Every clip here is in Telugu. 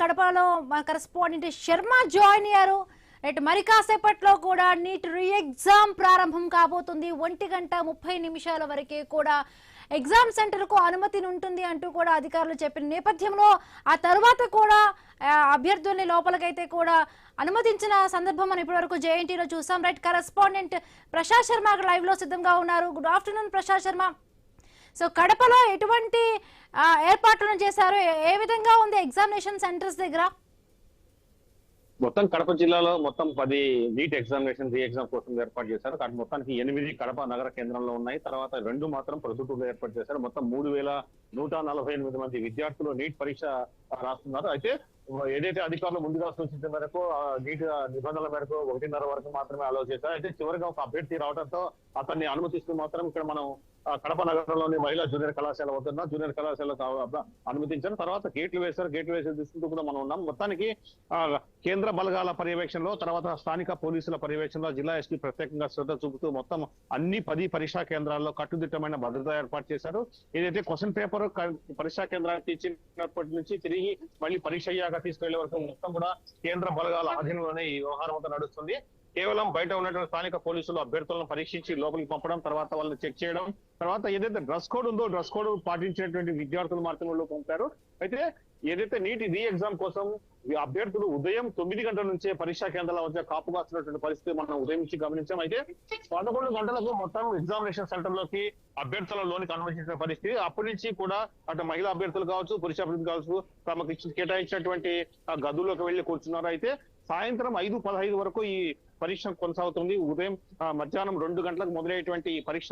కడపలో మా కరెస్పాండెంట్ శర్మ జాయిన్ అయ్యారు. రైట్, మరి కాసేపట్లో కూడా నీట్ రీ ఎగ్జామ్ ప్రారంభం కాబోతుంది. 1:30 వరకే కూడా ఎగ్జామ్ సెంటర్కు అనుమతి ఉంటుంది అంటూ కూడా అధికారులు చెప్పిన నేపథ్యంలో ఆ తర్వాత కూడా అభ్యర్థుల్ని లోపలికైతే కూడా అనుమతించిన సందర్భం మనం ఇప్పటివరకు జేఎన్టీలో చూసాం. Right, correspondent Prashant Sharma live లో సిద్ధంగా ఉన్నారు. Good afternoon Prashant Sharma. So కడపలో ఎటువంటి ఏర్పాట్లను చేశారు, ఏ విధంగా ఉంది ఎగ్జామినేషన్ సెంటర్స్ దగ్గర? మొత్తం కడప జిల్లాలో మొత్తం 10 నీట్ ఎగ్జామినేషన్ రీ ఎగ్జామ్ కోసం ఏర్పాటు చేశారు. మొత్తానికి 8 కడప నగర కేంద్రంలో ఉన్నాయి. తర్వాత 2 మాత్రం ప్రొద్దుటూరులో ఏర్పాటు చేశారు. మొత్తం 3148 మంది విద్యార్థులు నీట్ పరీక్ష రాస్తున్నారు. అయితే ఏదైతే అధికారులు ముందుగా సూచించిన మేరకు నీట్ నిబంధనల మేరకు 1:30 వరకు మాత్రమే అలౌ చేశారు. అయితే చివరిగా ఒక అభ్యర్థి రావడంతో అతన్ని అనుమతిస్తూ మాత్రం ఇక్కడ మనం కడప నగరంలోని మహిళా జూనియర్ కళాశాల వద్ద జూనియర్ కళాశాలకు అనుమతించారు. తర్వాత గేట్లు వేశారు. గేట్లు వేసే దృష్టితో కూడా మనం ఉన్నాం. మొత్తానికి కేంద్ర బలగాల పర్యవేక్షణలో, తర్వాత స్థానిక పోలీసుల పర్యవేక్షణలో జిల్లా ఎస్పీ ప్రత్యేకంగా శ్రద్ధ చూపుతూ మొత్తం అన్ని 10 పరీక్షా కేంద్రాల్లో కట్టుదిట్టమైన భద్రత ఏర్పాటు చేశారు. ఏదైతే క్వశ్చన్ పేపర్ పరీక్షా కేంద్రానికి ఇచ్చినప్పటి నుంచి తిరిగి మళ్ళీ పరీక్ష అయ్యాక తీసుకెళ్లే వరకు మొత్తం కూడా కేంద్ర బలగాల ఆధీనంలోనే ఈ వ్యవహారం అంతా నడుస్తుంది. కేవలం బయట ఉన్నటువంటి స్థానిక పోలీసులు అభ్యర్థులను పరీక్షించి లోపలికి పంపడం, తర్వాత వాళ్ళని చెక్ చేయడం, తర్వాత ఏదైతే డ్రెస్ కోడ్ ఉందో డ్రెస్ కోడ్ పాటించేటువంటి విద్యార్థులు మాత్రమే పంపారు. అయితే ఏదైతే నీట్ రీ ఎగ్జామ్ కోసం అభ్యర్థులు ఉదయం 9 గంటల నుంచే పరీక్షా కేంద్రాల వద్ద కాపుగాస్తున్నటువంటి పరిస్థితి మనం ఉదయం నుంచి గమనించాం. అయితే 11 గంటలకు మొత్తం ఎగ్జామినేషన్ సెంటర్ లోకి అభ్యర్థుల లోనికి అనుమతించిన పరిస్థితి. అప్పటి నుంచి కూడా అటు మహిళా అభ్యర్థులు కావచ్చు, పురుష అభ్యర్థులు కావచ్చు, తమకు కేటాయించినటువంటి గదుల్లోకి వెళ్లి కూర్చున్నారు. అయితే సాయంత్రం 5:15 వరకు ఈ పరీక్ష కొనసాగుతుంది. ఉదయం మధ్యాహ్నం 2 గంటలకు మొదలయ్యేటువంటి ఈ పరీక్ష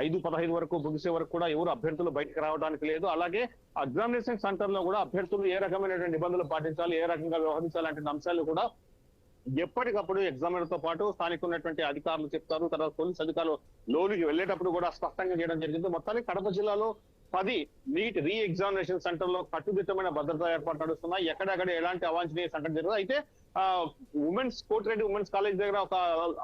5:15 వరకు ముగిసే వరకు కూడా ఎవరు అభ్యర్థులు బయటకు రావడానికి లేదు. అలాగే ఎగ్జామినేషన్ సెంటర్ లో కూడా అభ్యర్థులు ఏ రకమైనటువంటి నిబంధనలు పాటించాలి, ఏ రకంగా వ్యవహరించాలి అంటే అంశాలు కూడా ఎప్పటికప్పుడు ఎగ్జామినర్ తో పాటు స్థానిక ఉన్నటువంటి అధికారులు చెప్తారు. తర్వాత పోలీసు అధికారులు లోనికి వెళ్లేటప్పుడు కూడా స్పష్టంగా చేయడం జరిగింది. మొత్తానికి కడప జిల్లాలో 10 నీట్ రీ ఎగ్జామినేషన్ సెంటర్ లో కట్టుదిట్టమైన భద్రతా ఏర్పాటు నడుస్తున్నాయి. ఎక్కడెక్కడ ఎలాంటి అవాంఛనీయ సంఘటన జరగదు. అయితే ఉమెన్స్ కోటిరెడ్డి ఉమెన్స్ కాలేజ్ దగ్గర ఒక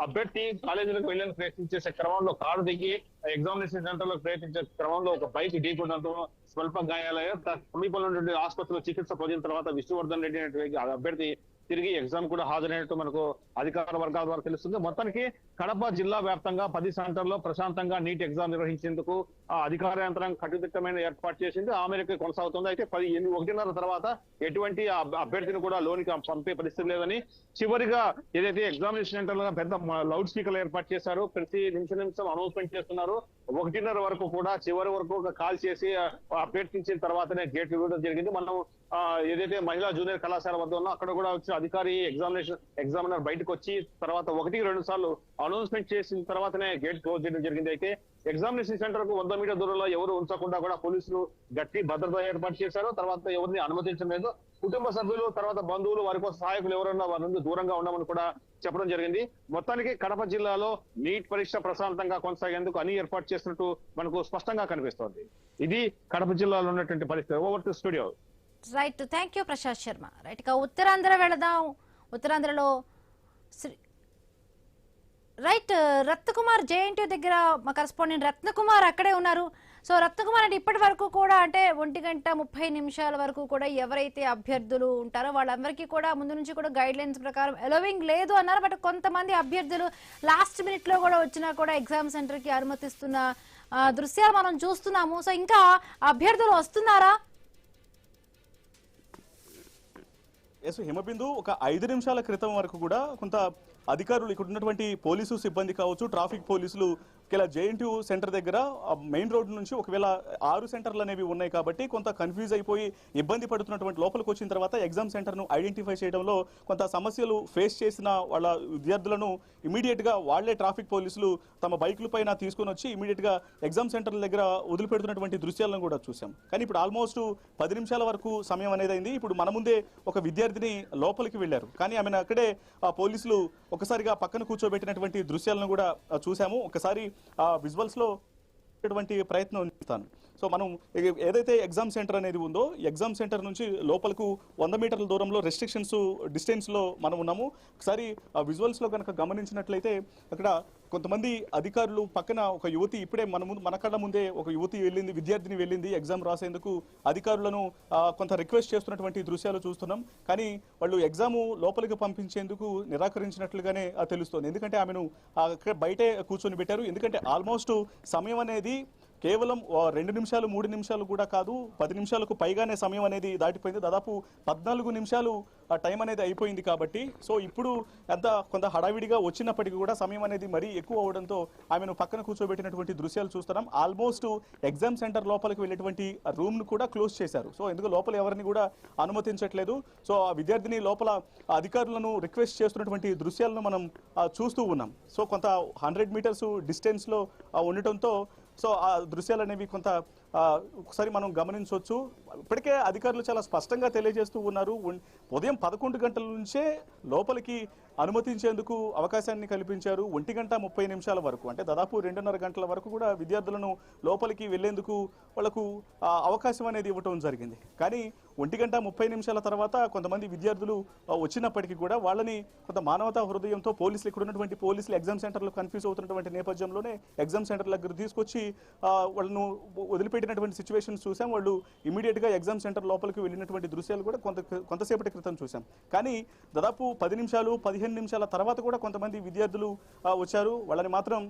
అభ్యర్థి కాలేజీలకు వెళ్ళని ప్రయత్నించే క్రమంలో కారు దిగి ఎగ్జామినేషన్ సెంటర్ లో ప్రయత్నించే క్రమంలో ఒక బైక్ ఢీకొనడంతో స్వల్ప గాయాలయ్యాయి. సమీపంలో ఉన్నటువంటి ఆసుపత్రిలో చికిత్స పొందిన తర్వాత విష్ణువర్ధన్ రెడ్డి అనేటువంటి అభ్యర్థి తిరిగి ఎగ్జామ్ కూడా హాజరైనట్టు మనకు అధికార వర్గాల ద్వారా తెలుస్తుంది. మొత్తానికి కడప జిల్లా వ్యాప్తంగా 10 సెంటర్లో ప్రశాంతంగా నీట్ ఎగ్జామ్ నిర్వహించేందుకు అధికార యంత్రాంగం కట్టుదిట్టమైన ఏర్పాటు చేసింది. ఆ మేరకు కొనసాగుతుంది. అయితే 1:30 తర్వాత ఎటువంటి అభ్యర్థిని కూడా లోనికి పంపే పరిస్థితి లేదని, చివరిగా ఏదైతే ఎగ్జామినేషన్ సెంటర్ లో పెద్ద లౌడ్ స్పీకర్లు ఏర్పాటు చేశారు, ప్రతి నిమిషం అనౌన్స్మెంట్ చేస్తున్నారు. 1:30 వరకు కూడా చివరి వరకు కాల్ చేసి అభ్యర్థించిన తర్వాతనే గేట్లు ఇవ్వడం జరిగింది. మనం ఏదైతే మహిళా జూనియర్ కళాశాల వద్ద ఉన్నా అక్కడ కూడా వచ్చిన అధికారి ఎగ్జామినర్ బయటకు వచ్చి తర్వాత 1-2 సార్లు అనౌన్స్మెంట్ చేసిన తర్వాతనే గేట్ క్లోజ్ చేయడం జరిగింది. అయితే ఎగ్జామినేషన్ సెంటర్ కు 100 మీటర్ దూరంలో ఎవరు ఉంచకుండా కూడా పోలీసులు గట్టి భద్రత ఏర్పాటు చేశారు. తర్వాత ఎవరిని అనుమతించలేదు. కుటుంబ సభ్యులు, తర్వాత బంధువులు, వారి కోసం సహాయకులు ఎవరన్నా వారి నుండి దూరంగా ఉండమని కూడా చెప్పడం జరిగింది. మొత్తానికి కడప జిల్లాలో నీట్ పరీక్ష ప్రశాంతంగా కొనసాగేందుకు అన్ని ఏర్పాటు చేసినట్టు మనకు స్పష్టంగా కనిపిస్తోంది. ఇది కడప జిల్లాలో ఉన్నటువంటి పరిస్థితి. Over to studio. Right, thank you Prashant Sharma. Right, ఇక ఉత్తరాంధ్ర వెళదాం. ఉత్తరాంధ్రలో రైట్, రత్నకుమార్ జేఎన్టీ దగ్గర మా కరెస్పాండెంట్ రత్నకుమార్ అక్కడే ఉన్నారు. సో రత్నకుమార్ అంటే ఇప్పటి వరకు కూడా అంటే 1:30 వరకు కూడా ఎవరైతే అభ్యర్థులు ఉంటారో వాళ్ళందరికీ కూడా ముందు నుంచి కూడా గైడ్ లైన్స్ ప్రకారం అలౌవింగ్ లేదు అన్నారు. బట్ కొంతమంది అభ్యర్థులు లాస్ట్ మినిట్ లో కూడా వచ్చినా కూడా ఎగ్జామ్ సెంటర్ కి అనుమతిస్తున్న దృశ్యాలు మనం చూస్తున్నాము. సో ఇంకా అభ్యర్థులు వస్తున్నారా? హిమబిందు, ఒక 5 నిమిషాల క్రితం వరకు కూడా కొంత అధికారులు ఇక్కడ ఉన్నటువంటి పోలీసు సిబ్బంది కావచ్చు, ట్రాఫిక్ పోలీసులు ఇలా జేఎన్టీ సెంటర్ దగ్గర మెయిన్ రోడ్ నుంచి ఒకవేళ 6 సెంటర్లు అనేవి ఉన్నాయి కాబట్టి కొంత కన్ఫ్యూజ్ అయిపోయి ఇబ్బంది పడుతున్నటువంటి లోపలికి వచ్చిన తర్వాత ఎగ్జామ్ సెంటర్ను ఐడెంటిఫై చేయడంలో కొంత సమస్యలు ఫేస్ చేసిన వాళ్ళ విద్యార్థులను ఇమీడియట్గా వాళ్లే ట్రాఫిక్ పోలీసులు తమ బైకుల పైన తీసుకొని వచ్చి ఇమీడియట్గా ఎగ్జామ్ సెంటర్ల దగ్గర వదిలిపెడుతున్నటువంటి దృశ్యాలను కూడా చూసాం. కానీ ఇప్పుడు ఆల్మోస్ట్ 10 నిమిషాల వరకు సమయం అనేది అయింది. ఇప్పుడు మన ముందే ఒక విద్యార్థిని లోపలికి వెళ్లారు, కానీ ఆమెను అక్కడే పోలీసులు ఒకసారిగా పక్కన కూర్చోబెట్టినటువంటి దృశ్యాలను కూడా చూసాము. ఒకసారి విజువల్స్ లో ప్రయత్నం చేస్తాను. సో సో మనం ఏదైతే ఎగ్జామ్ సెంటర్ అనేది ఉందో ఎగ్జామ్ సెంటర్ నుంచి లోపలకు 100 మీటర్ల దూరంలో రెస్ట్రిక్షన్స్ డిస్టెన్స్లో మనం ఉన్నాము. ఒకసారి ఆ విజువల్స్లో కనుక గమనించినట్లయితే అక్కడ కొంతమంది అధికారులు పక్కన ఒక యువతి ఇప్పుడే మన కళ్ళ ముందే ఒక యువతి వెళ్ళింది, విద్యార్థిని వెళ్ళింది ఎగ్జామ్ రాసేందుకు. అధికారులను కొంత రిక్వెస్ట్ చేస్తున్నటువంటి దృశ్యాలు చూస్తున్నాం. కానీ వాళ్ళు ఎగ్జామ్ లోపలికి పంపించేందుకు నిరాకరించినట్లుగానే తెలుస్తోంది. ఎందుకంటే ఆమెను అక్కడ బయటే కూర్చొని పెట్టారు. ఎందుకంటే ఆల్మోస్ట్ సమయం అనేది కేవలం 2 నిమిషాలు 3 నిమిషాలు కూడా కాదు, 10 నిమిషాలకు పైగానే సమయం అనేది దాటిపోయింది. దాదాపు 14 నిమిషాలు ఆ టైం అనేది అయిపోయింది. కాబట్టి సో ఇప్పుడు కొంత హడావిడిగా వచ్చినప్పటికీ కూడా సమయం అనేది మరీ ఎక్కువ అవడంతో ఆమెను పక్కన కూర్చోబెట్టినటువంటి దృశ్యాలు చూస్తున్నాం. ఆల్మోస్ట్ ఎగ్జామ్ సెంటర్ లోపలికి వెళ్ళేటువంటి రూమ్ను కూడా క్లోజ్ చేశారు. సో ఎందుకు లోపల ఎవరిని కూడా అనుమతించట్లేదు. సో ఆ విద్యార్థిని లోపల అధికారులను రిక్వెస్ట్ చేస్తున్నటువంటి దృశ్యాలను మనం చూస్తూ ఉన్నాం. సో కొంత 100 మీటర్స్ డిస్టెన్స్లో ఉండటంతో సో ఆ దృశ్యాలు అనేవి కొంత ఒకసారి మనం గమనించవచ్చు. ఇప్పటికే అధికారులు చాలా స్పష్టంగా తెలియజేస్తూ ఉన్నారు. ఉదయం 11 గంటల నుంచే లోపలికి అనుమతించేందుకు అవకాశాన్ని కల్పించారు. 1:30 వరకు, అంటే దాదాపు 2:30 గంటల వరకు కూడా విద్యార్థులను లోపలికి వెళ్లేందుకు వాళ్లకు అవకాశం అనేది ఇవ్వటం జరిగింది. కానీ 1:30 తర్వాత కొంతమంది విద్యార్థులు వచ్చినప్పటికీ కూడా వాళ్ళని కొంత మానవతా హృదయంతో పోలీసులు, ఇక్కడ ఉన్నటువంటి పోలీసులు ఎగ్జామ్ సెంటర్లో కన్ఫ్యూజ్ అవుతున్నటువంటి నేపథ్యంలోనే ఎగ్జామ్ సెంటర్ దగ్గర తీసుకొచ్చి వాళ్ళను వదిలిపెట్టినటువంటి సిచ్యువేషన్స్ చూసాం. వాళ్ళు ఇమీడియట్ గా ఎగ్జామ్ సెంటర్ లోపలికి వెళ్ళినటువంటి దృశ్యాలు కూడా కొంతసేపటి క్రితం చూసాం. కానీ దాదాపు 10 నిమిషాలు 15 నిమిషాల తర్వాత కూడా కొంతమంది విద్యార్థులు వచ్చారు. వాళ్ళని మాత్రం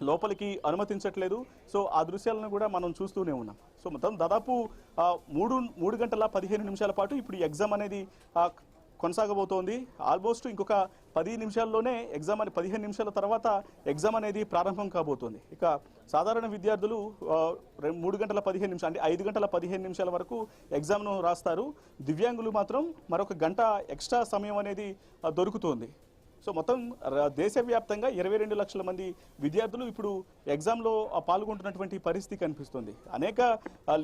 లోపలికి అనుమతించట్లేదు. సో ఆ దృశ్యాలను కూడా మనం చూస్తూనే ఉన్నాం. సో మొత్తం దాదాపు 3 గంటల 15 నిమిషాల పాటు ఇప్పుడు ఈ ఎగ్జామ్ అనేది కొనసాగబోతోంది. ఆల్మోస్ట్ ఇంకొక 10 నిమిషాల్లోనే ఎగ్జామ్ 15 నిమిషాల తర్వాత ఎగ్జామ్ అనేది ప్రారంభం కాబోతోంది. ఇక సాధారణ విద్యార్థులు 3 గంటల 15 నిమిషాలు, అంటే 5 గంటల 15 నిమిషాల వరకు ఎగ్జామ్ను రాస్తారు. దివ్యాంగులు మాత్రం మరొక గంట ఎక్స్ట్రా సమయం అనేది దొరుకుతోంది. సో మొత్తం దేశవ్యాప్తంగా 22 లక్షల మంది విద్యార్థులు ఇప్పుడు ఎగ్జామ్లో పాల్గొంటున్నటువంటి పరిస్థితి కనిపిస్తుంది. అనేక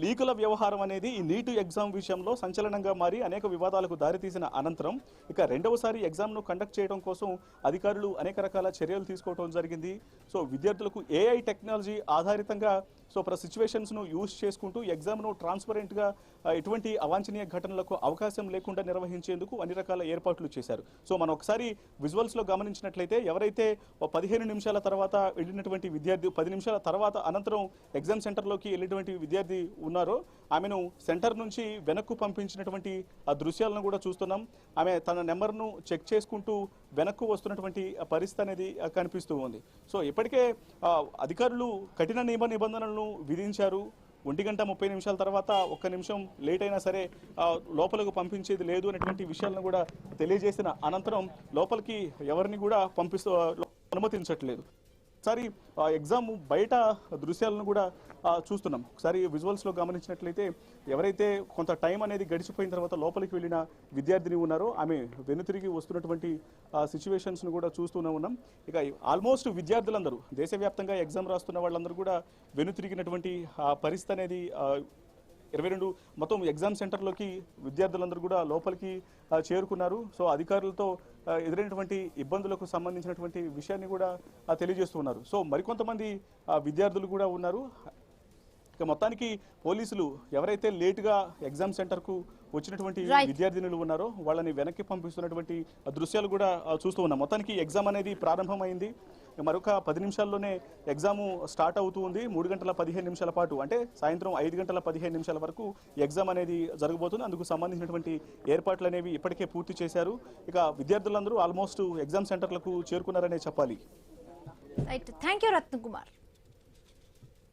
లీకుల వ్యవహారం అనేది ఈ నీట్ ఎగ్జామ్ విషయంలో సంచలనంగా మారి అనేక వివాదాలకు దారితీసిన అనంతరం ఇక రెండవసారి ఎగ్జామ్ను కండక్ట్ చేయడం కోసం అధికారులు అనేక రకాల చర్యలు తీసుకోవడం జరిగింది. సో విద్యార్థులకు AI టెక్నాలజీ ఆధారితంగా సో సిచ్యువేషన్స్ను యూజ్ చేసుకుంటూ ఎగ్జామ్ను ట్రాన్స్పరెంట్గా ఎటువంటి అవాంఛనీయ ఘటనలకు అవకాశం లేకుండా నిర్వహించేందుకు అన్ని రకాల ఏర్పాట్లు చేశారు. సో మనం ఒకసారి విజువల్స్లో గమనించినట్లయితే ఎవరైతే 15 నిమిషాల తర్వాత వెళ్ళినటువంటి విద్యార్థి 10 నిమిషాల తర్వాత అనంతరం ఎగ్జామ్ సెంటర్లోకి వెళ్ళినటువంటి విద్యార్థి ఉన్నారో ఆమెను సెంటర్ నుంచి వెనక్కు పంపించినటువంటి ఆ దృశ్యాలను కూడా చూస్తున్నాం. ఆమె తన నెంబర్ను చెక్ చేసుకుంటూ వెనక్కు వస్తున్నటువంటి పరిస్థితి అనేది కనిపిస్తూ ఉంది. సో ఇప్పటికే అధికారులు కఠిన నిబంధనలను విధించారు. 1:30 తర్వాత 1 నిమిషం లేట్ అయినా సరే లోపలకు పంపించేది లేదు అనేటువంటి విషయాలను కూడా తెలియజేసిన అనంతరం లోపలికి ఎవరిని కూడా అనుమతించట్లేదు. ఒకసారి ఎగ్జామ్ బయట దృశ్యాలను కూడా చూస్తున్నాం. ఒకసారి విజువల్స్లో గమనించినట్లయితే ఎవరైతే కొంత టైం అనేది గడిచిపోయిన తర్వాత లోపలికి వెళ్ళిన విద్యార్థిని ఉన్నారో ఆమె వెనుతిరిగి వస్తున్నటువంటి సిచ్యువేషన్స్ను కూడా చూస్తూనే ఉన్నాం. ఇక ఆల్మోస్ట్ విద్యార్థులందరూ దేశవ్యాప్తంగా ఎగ్జామ్ రాస్తున్న వాళ్ళందరూ కూడా వెనుతిరిగినటువంటి పరిస్థితి అనేది 22 మొత్తం ఎగ్జామ్ సెంటర్లోకి విద్యార్థులందరూ కూడా లోపలికి చేరుకున్నారు. సో అధికారులతో ఎదురైనటువంటి ఇబ్బందులకు సంబంధించినటువంటి విషయాన్ని కూడా తెలియజేస్తున్నారు. సో మరికొంతమంది విద్యార్థులు కూడా ఉన్నారు. ఇక మొత్తానికి పోలీసులు ఎవరైతే లేటుగా ఎగ్జామ్ సెంటర్కు వచ్చినటువంటి విద్యార్థినులు ఉన్నారో వాళ్ళని వెనక్కి పంపిస్తున్నటువంటి దృశ్యాలు కూడా చూస్తూ ఉన్నాం. మొత్తానికి ఎగ్జామ్ అనేది ప్రారంభమైంది. మరొక 10 నిమిషాల్లోనే ఎగ్జామ్ స్టార్ట్ అవుతూ ఉంది. 3:15 పాటు, అంటే సాయంత్రం 5:15 వరకు ఎగ్జామ్ అనేది జరగబోతుంది. అందుకు సంబంధించినటువంటి ఏర్పాట్లు అనేవి ఇప్పటికే పూర్తి చేశారు. ఇక విద్యార్థులందరూ ఆల్మోస్ట్ ఎగ్జామ్ సెంటర్లకు చేరుకున్నారనే చెప్పాలి. Right, thank you Ratna Kumar.